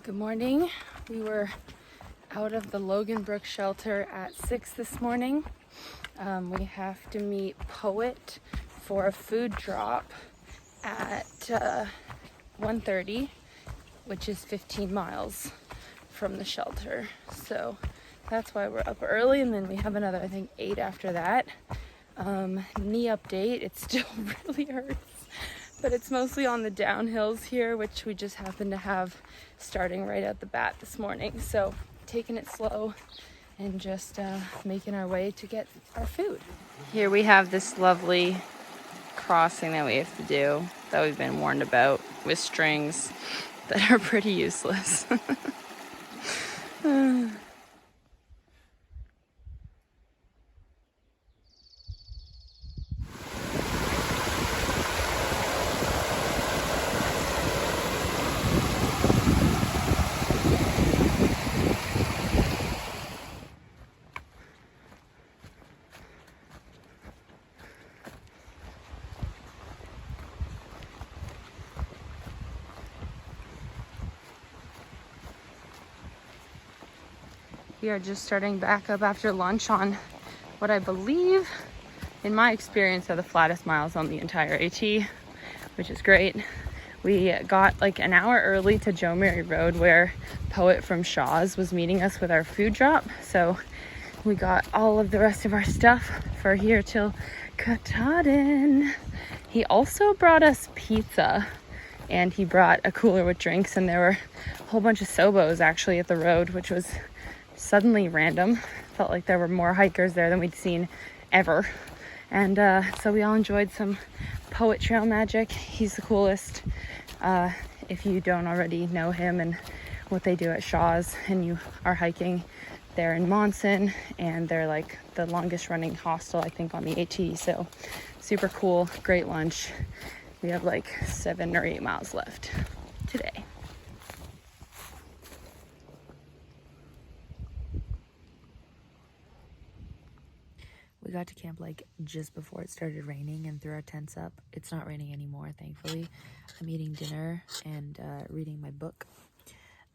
Good morning. We were out of the Logan Brook shelter at 6 this morning. We have to meet Poet for a food drop at 1:30, which is 15 miles from the shelter. So that's why we're up early, and then we have another, I think, 8 after that. Knee update, it still really hurts, but it's mostly on the downhills here, which we just happen to have starting right at the bat this morning. So taking it slow and just making our way to get our food. Here we have this lovely crossing that we have to do that we've been warned about with strings that are pretty useless. We are just starting back up after lunch on what I believe, in my experience, are the flattest miles on the entire AT, which is great. We got like an hour early to Joe Mary Road, where Poet from Shaw's was meeting us with our food drop. So we got all of the rest of our stuff for here till Katahdin. He also brought us pizza, and he brought a cooler with drinks, and there were a whole bunch of SoBos actually at the road, which was suddenly random. Felt like there were more hikers there than we'd seen ever. And so we all enjoyed some Poet trail magic. He's the coolest. If you don't already know him and what they do at Shaw's, and you are hiking there in Monson, and they're like the longest running hostel, I think, on the AT. So super cool, great lunch. We have like 7 or 8 miles left today. We got to camp like just before it started raining and threw our tents up. It's not raining anymore, thankfully. I'm eating dinner and reading my book.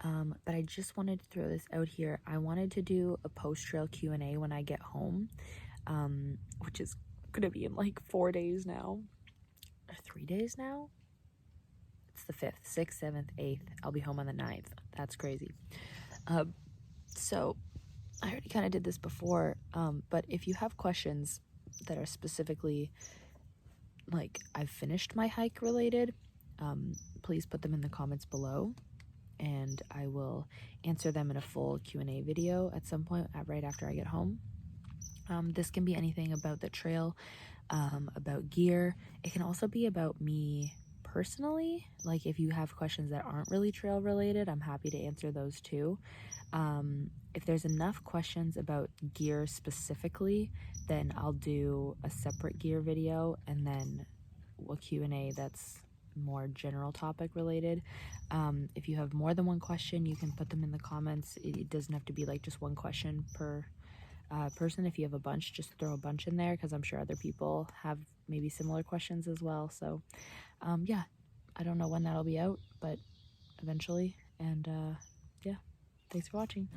But I just wanted to throw this out here. I wanted to do a post-trail Q&A when I get home, which is going to be in like 4 days now. Or 3 days now? It's the 5th, 6th, 7th, 8th. I'll be home on the 9th. That's crazy. So I already kind of did this before, but if you have questions that are specifically like I've finished my hike related, please put them in the comments below, and I will answer them in a full Q&A video at some point right after I get home. This can be anything about the trail, about gear. It can also be about me personally. Like if you have questions that aren't really trail related, I'm happy to answer those too. If there's enough questions about gear specifically, then I'll do a separate gear video and then a Q&A that's more general topic related. If you have more than one question, you can put them in the comments. It doesn't have to be like just one question per person. If you have a bunch, just throw a bunch in there, because I'm sure other people have maybe similar questions as well. So yeah, I don't know when that'll be out, but eventually. And yeah, thanks for watching.